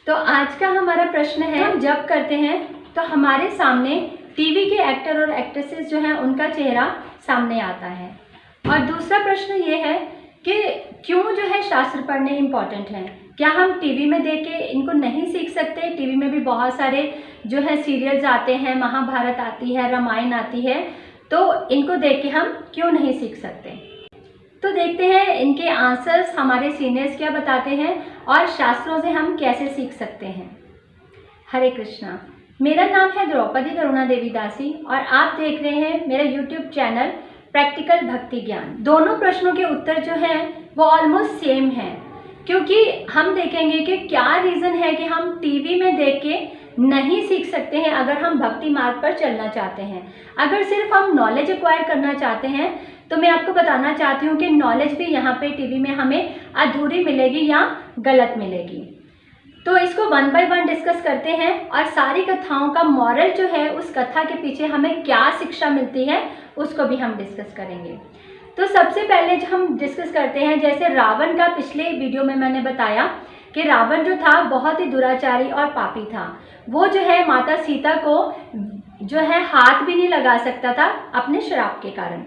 तो आज का हमारा प्रश्न है, हम जब करते हैं तो हमारे सामने टीवी के एक्टर और एक्ट्रेसेस जो हैं उनका चेहरा सामने आता है। और दूसरा प्रश्न ये है कि क्यों जो है शास्त्र पढ़ने इम्पॉर्टेंट है। क्या हम टीवी में देख के इनको नहीं सीख सकते? टीवी में भी बहुत सारे जो है सीरियल्स आते हैं, महाभारत आती है, रामायण आती है, तो इनको देख के हम क्यों नहीं सीख सकते। तो देखते हैं इनके आंसर्स हमारे सीनियर्स क्या बताते हैं और शास्त्रों से हम कैसे सीख सकते हैं। हरे कृष्णा। मेरा नाम है द्रौपदी करुणा देवी दासी और आप देख रहे हैं मेरा यूट्यूब चैनल प्रैक्टिकल भक्ति ज्ञान। दोनों प्रश्नों के उत्तर जो हैं वो ऑलमोस्ट सेम हैं, क्योंकि हम देखेंगे कि क्या रीज़न है कि हम टीवी में देख के नहीं सीख सकते हैं अगर हम भक्ति मार्ग पर चलना चाहते हैं। अगर सिर्फ हम नॉलेज एक्वायर करना चाहते हैं तो मैं आपको बताना चाहती हूँ कि नॉलेज भी यहाँ पे टीवी में हमें अधूरी मिलेगी या गलत मिलेगी। तो इसको वन बाय वन डिस्कस करते हैं और सारी कथाओं का मॉरल जो है, उस कथा के पीछे हमें क्या शिक्षा मिलती है, उसको भी हम डिस्कस करेंगे। तो सबसे पहले जो हम डिस्कस करते हैं, जैसे रावण का पिछले वीडियो में मैंने बताया कि रावण जो था बहुत ही दुराचारी और पापी था। वो जो है माता सीता को जो है हाथ भी नहीं लगा सकता था अपने श्राप के कारण।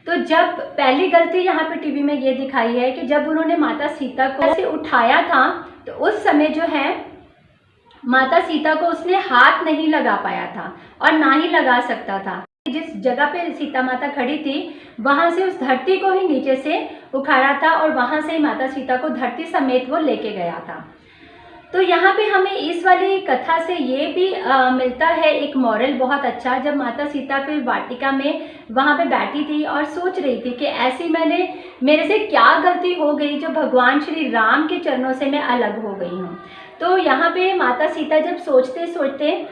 तो जब पहली गलती यहाँ पे टीवी में ये दिखाई है कि जब उन्होंने माता सीता को ऐसे उठाया था तो उस समय जो है माता सीता को उसने हाथ नहीं लगा पाया था और ना ही लगा सकता था। जिस जगह पे सीता माता खड़ी थी वहां से उस धरती को ही नीचे से उखाड़ा था और वहां से ही माता सीता को धरती समेत वो लेके गया था। तो यहाँ पे हमें इस वाली कथा से ये भी मिलता है एक मॉरल बहुत अच्छा। जब माता सीता फिर वाटिका में वहाँ पे बैठी थी और सोच रही थी कि ऐसी मेरे से क्या गलती हो गई जो भगवान श्री राम के चरणों से मैं अलग हो गई हूँ। तो यहाँ पे माता सीता जब सोचते सोचते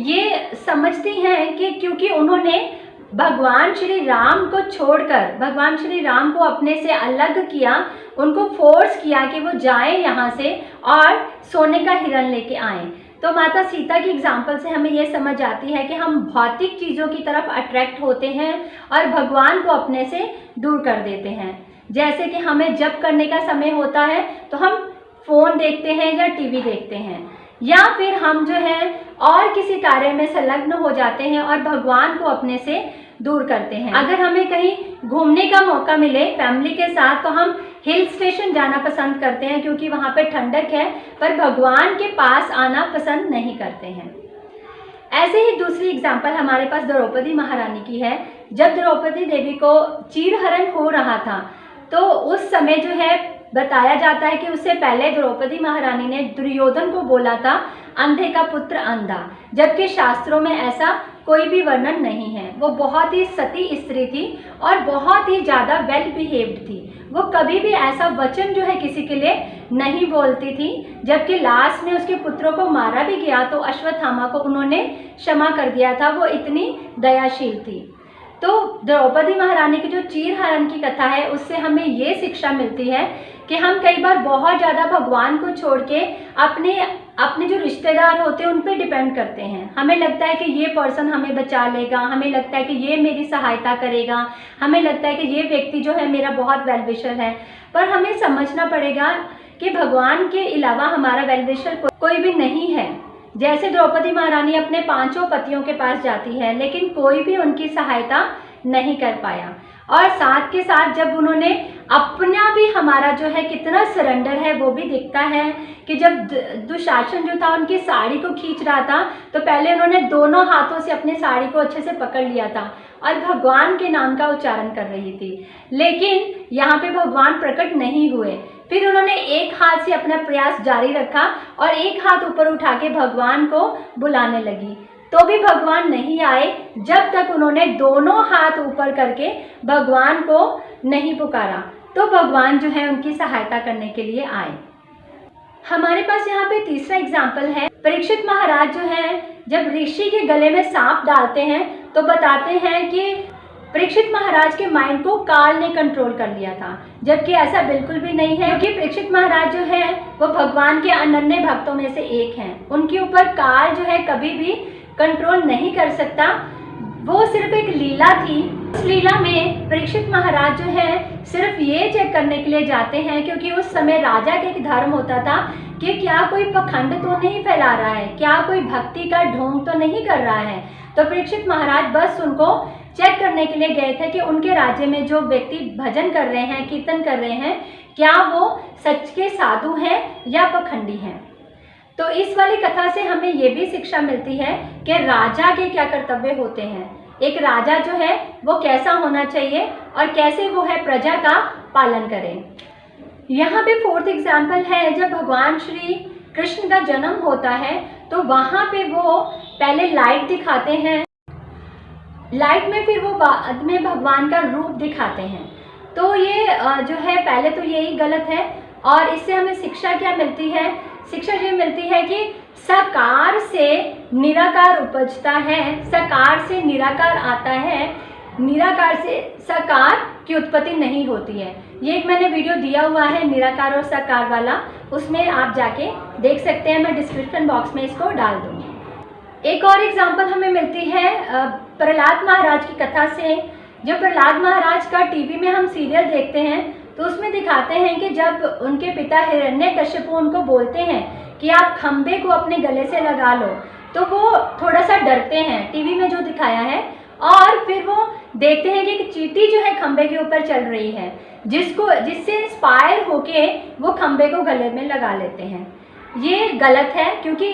ये समझती हैं कि क्योंकि उन्होंने भगवान श्री राम को छोड़कर भगवान श्री राम को अपने से अलग किया, उनको फोर्स किया कि वो जाएं यहाँ से और सोने का हिरण लेके आएं। तो माता सीता की एग्जाम्पल से हमें ये समझ आती है कि हम भौतिक चीज़ों की तरफ अट्रैक्ट होते हैं और भगवान को अपने से दूर कर देते हैं। जैसे कि हमें जप करने का समय होता है तो हम फ़ोन देखते हैं या टीवी देखते हैं, या फिर हम जो है और किसी कार्य में संलग्न हो जाते हैं और भगवान को अपने से दूर करते हैं। अगर हमें कहीं घूमने का मौका मिले फैमिली के साथ तो हम हिल स्टेशन जाना पसंद करते हैं क्योंकि वहाँ पे ठंडक है, पर भगवान के पास आना पसंद नहीं करते हैं। ऐसे ही दूसरी एग्जाम्पल हमारे पास द्रौपदी महारानी की है। जब द्रौपदी देवी को चीरहरण हो रहा था तो उस समय जो है बताया जाता है कि उससे पहले द्रौपदी महारानी ने दुर्योधन को बोला था अंधे का पुत्र अंधा, जबकि शास्त्रों में ऐसा कोई भी वर्णन नहीं है। वो बहुत ही सती स्त्री थी और बहुत ही ज़्यादा वेल बिहेव्ड थी। वो कभी भी ऐसा वचन जो है किसी के लिए नहीं बोलती थी। जबकि लास्ट में उसके पुत्रों को मारा भी गया तो अश्वत्थामा को उन्होंने क्षमा कर दिया था, वो इतनी दयाशील थी। तो द्रौपदी महारानी की जो चीरहरण की कथा है उससे हमें ये शिक्षा मिलती है कि हम कई बार बहुत ज़्यादा भगवान को छोड़ के अपने जो रिश्तेदार होते हैं उन पे डिपेंड करते हैं। हमें लगता है कि ये पर्सन हमें बचा लेगा, हमें लगता है कि ये मेरी सहायता करेगा, हमें लगता है कि ये व्यक्ति जो है मेरा बहुत वेल विशर है। पर हमें समझना पड़ेगा कि भगवान के अलावा हमारा वेल विशर कोई भी नहीं है। जैसे द्रौपदी महारानी अपने 5 पतियों के पास जाती है लेकिन कोई भी उनकी सहायता नहीं कर पाया। और साथ के साथ जब उन्होंने अपना भी हमारा जो है कितना सरेंडर है वो भी दिखता है कि जब दुशासन जो था उनकी साड़ी को खींच रहा था तो पहले उन्होंने दोनों हाथों से अपनी साड़ी को अच्छे से पकड़ लिया था और भगवान के नाम का उच्चारण कर रही थी, लेकिन यहाँ पे भगवान प्रकट नहीं हुए। फिर उन्होंने एक हाथ से अपना प्रयास जारी रखा और एक हाथ ऊपर उठा के भगवान को बुलाने लगी, तो भी भगवान नहीं आए जब तक उन्होंने दोनों हाथ ऊपर करके भगवान को नहीं पुकारा। तो भगवान जो है उनकी सहायता करने के लिए आए। हमारे पास यहाँ पे तीसरा एग्जाम्पल है। परीक्षित महाराज जो है जब ऋषि के गले में सांप डालते हैं तो बताते हैं कि परीक्षित महाराज के माइंड को काल ने कंट्रोल कर लिया था, जबकि ऐसा बिल्कुल भी नहीं है, क्योंकि परीक्षित महाराज जो है वो भगवान के अनन्य भक्तों में से एक हैं। उनके ऊपर काल जो है कभी भी कंट्रोल नहीं कर सकता। वो सिर्फ एक लीला थी। उस लीला में परीक्षित महाराज जो है सिर्फ ये चेक करने के लिए जाते हैं, क्योंकि उस समय राजा का एक धर्म होता था कि क्या कोई पखंड तो नहीं फैला रहा है, क्या कोई भक्ति का ढोंग तो नहीं कर रहा है। तो परीक्षित महाराज बस उनको चेक करने के लिए गए थे कि उनके राज्य में जो व्यक्ति भजन कर रहे हैं, कीर्तन कर रहे हैं, क्या वो सच के साधु हैं या पखंडी हैं। तो इस वाली कथा से हमें ये भी शिक्षा मिलती है कि राजा के क्या कर्तव्य होते हैं, एक राजा जो है वो कैसा होना चाहिए और कैसे वो है प्रजा का पालन करें। यहाँ पे फोर्थ एग्जाम्पल है, जब भगवान श्री कृष्ण का जन्म होता है तो वहाँ पे वो पहले लाइट दिखाते हैं, लाइट में फिर वो बाद में भगवान का रूप दिखाते हैं। तो ये जो है पहले तो यही गलत है। और इससे हमें शिक्षा क्या मिलती है, शिक्षा ये मिलती है कि साकार से निराकार उपजता है, साकार से निराकार आता है, निराकार से साकार की उत्पत्ति नहीं होती है। ये एक मैंने वीडियो दिया हुआ है निराकार और साकार वाला, उसमें आप जाके देख सकते हैं, मैं डिस्क्रिप्शन बॉक्स में इसको डाल दूँगी। एक और एग्जाम्पल हमें मिलती है प्रहलाद महाराज की कथा से। जब प्रहलाद महाराज का टीवी में हम सीरियल देखते हैं तो उसमें दिखाते हैं कि जब उनके पिता हिरण्यकश्यप उनको बोलते हैं कि आप खंबे को अपने गले से लगा लो, तो वो थोड़ा सा डरते हैं, टीवी में जो दिखाया है। और फिर वो देखते हैं कि एक चींटी जो है खंबे के ऊपर चल रही है, जिससे इंस्पायर होके वो खंबे को गले में लगा लेते हैं। ये गलत है, क्योंकि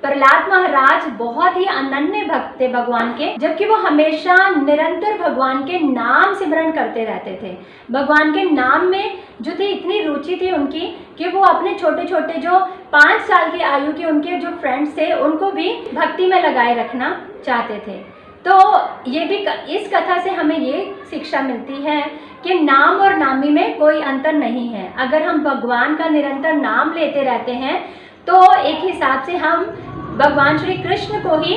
प्रहलाद महाराज बहुत ही अनन्य भक्त थे भगवान के, जबकि वो हमेशा निरंतर भगवान के नाम सिमरन करते रहते थे। भगवान के नाम में जो थी इतनी रुचि थी उनकी कि वो अपने छोटे छोटे जो 5 साल की आयु के उनके जो फ्रेंड्स थे उनको भी भक्ति में लगाए रखना चाहते थे। तो ये भी इस कथा से हमें ये शिक्षा मिलती है कि नाम और नामी में कोई अंतर नहीं है। अगर हम भगवान का निरंतर नाम लेते रहते हैं तो एक हिसाब से हम भगवान श्री कृष्ण को ही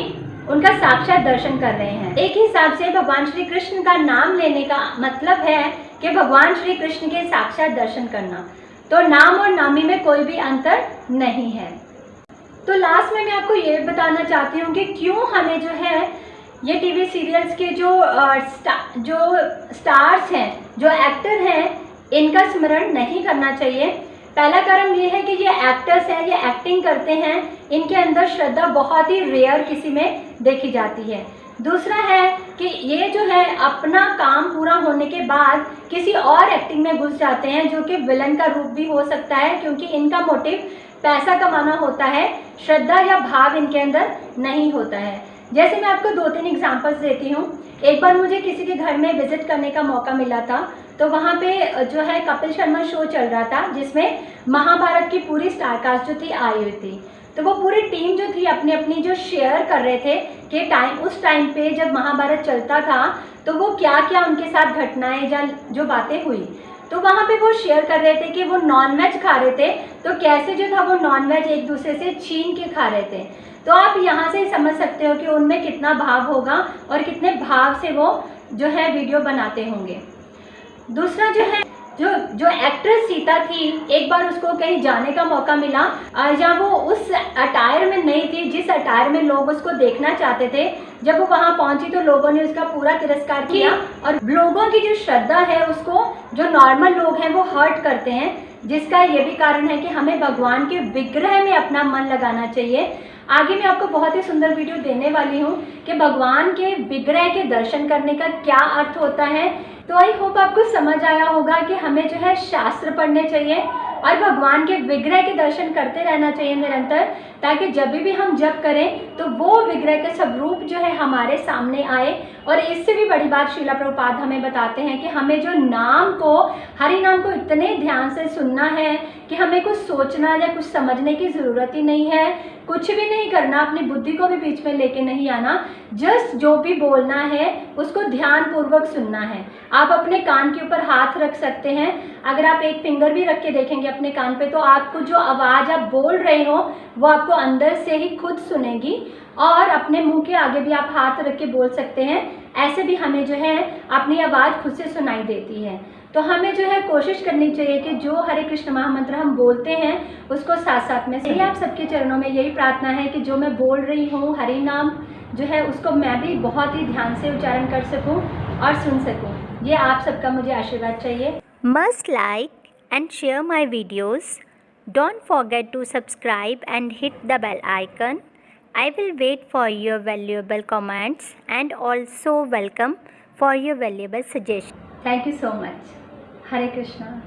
उनका साक्षात दर्शन कर रहे हैं। एक हिसाब से भगवान श्री कृष्ण का नाम लेने का मतलब है कि भगवान श्री कृष्ण के साक्षात दर्शन करना। तो नाम और नामी में कोई भी अंतर नहीं है। तो लास्ट में मैं आपको ये बताना चाहती हूँ कि क्यों हमें जो है ये टीवी सीरियल्स के जो स्टार्स हैं, जो एक्टर हैं, इनका स्मरण नहीं करना चाहिए। पहला कारण ये है कि ये एक्टर्स हैं, ये एक्टिंग करते हैं, इनके अंदर श्रद्धा बहुत ही रेयर किसी में देखी जाती है। दूसरा है कि ये जो है अपना काम पूरा होने के बाद किसी और एक्टिंग में घुस जाते हैं, जो कि विलन का रूप भी हो सकता है, क्योंकि इनका मोटिव पैसा कमाना होता है, श्रद्धा या भाव इनके अंदर नहीं होता है। जैसे मैं आपको 2-3 एग्जांपल्स देती हूँ। एक बार मुझे किसी के घर में विजिट करने का मौका मिला था, तो वहाँ पे जो है कपिल शर्मा शो चल रहा था, जिसमें महाभारत की पूरी स्टारकास्ट जो थी आई हुई थी। तो वो पूरी टीम जो थी अपनी अपनी जो शेयर कर रहे थे कि उस टाइम पे जब महाभारत चलता था तो वो क्या क्या उनके साथ घटनाएं या जो बातें हुई। तो वहाँ पे वो शेयर कर रहे थे कि वो नॉनवेज खा रहे थे, तो कैसे जो था वो नॉनवेज एक दूसरे से छीन के खा रहे थे। तो आप यहाँ से समझ सकते हो कि उनमें कितना भाव होगा और कितने भाव से वो जो है वीडियो बनाते होंगे। दूसरा जो है जो एक्ट्रेस सीता थी, एक बार उसको कहीं जाने का मौका मिला जहाँ वो उस अटायर में नहीं थी जिस अटायर में लोग उसको देखना चाहते थे। जब वो वहाँ पहुँची तो लोगों ने उसका पूरा तिरस्कार किया, और लोगों की जो श्रद्धा है उसको जो नॉर्मल लोग हैं वो हर्ट करते हैं, जिसका ये भी कारण है कि हमें भगवान के विग्रह में अपना मन लगाना चाहिए। आगे मैं आपको बहुत ही सुंदर वीडियो देने वाली हूँ कि भगवान के विग्रह के दर्शन करने का क्या अर्थ होता है। तो आई होप आपको समझ आया होगा कि हमें जो है शास्त्र पढ़ने चाहिए और भगवान के विग्रह के दर्शन करते रहना चाहिए निरंतर, ताकि जब भी हम जप करें तो वो विग्रह के सब रूप जो है हमारे सामने आए। और इससे भी बड़ी बात श्रीला प्रभुपाद हमें बताते हैं कि हमें जो नाम को, हरि नाम को इतने ध्यान से सुनना है कि हमें कुछ सोचना या कुछ समझने की ज़रूरत ही नहीं है, कुछ भी नहीं करना, अपनी बुद्धि को भी बीच में लेके नहीं आना, जस्ट जो भी बोलना है उसको ध्यान पूर्वक सुनना है। आप अपने कान के ऊपर हाथ रख सकते हैं, अगर आप एक फिंगर भी रख के देखेंगे अपने कान पे तो आपको जो आवाज़ आप बोल रहे हो वो आपको अंदर से ही खुद सुनेगी। और अपने मुंह के आगे भी आप हाथ रख के बोल सकते हैं, ऐसे भी हमें जो है अपनी आवाज़ खुद से सुनाई देती है। तो हमें जो है कोशिश करनी चाहिए कि जो हरे कृष्ण महामंत्र हम बोलते हैं उसको साथ साथ में सही। आप सबके चरणों में यही प्रार्थना है कि जो मैं बोल रही हूँ हरि नाम जो है उसको मैं भी बहुत ही ध्यान से उच्चारण कर सकूँ और सुन सकूँ। ये आप सबका मुझे आशीर्वाद चाहिए। Must like and share my videos Don't forget to subscribe and hit the bell icon. I will wait for your valuable comments and also welcome for your valuable suggestions. Thank you so much. Hare Krishna.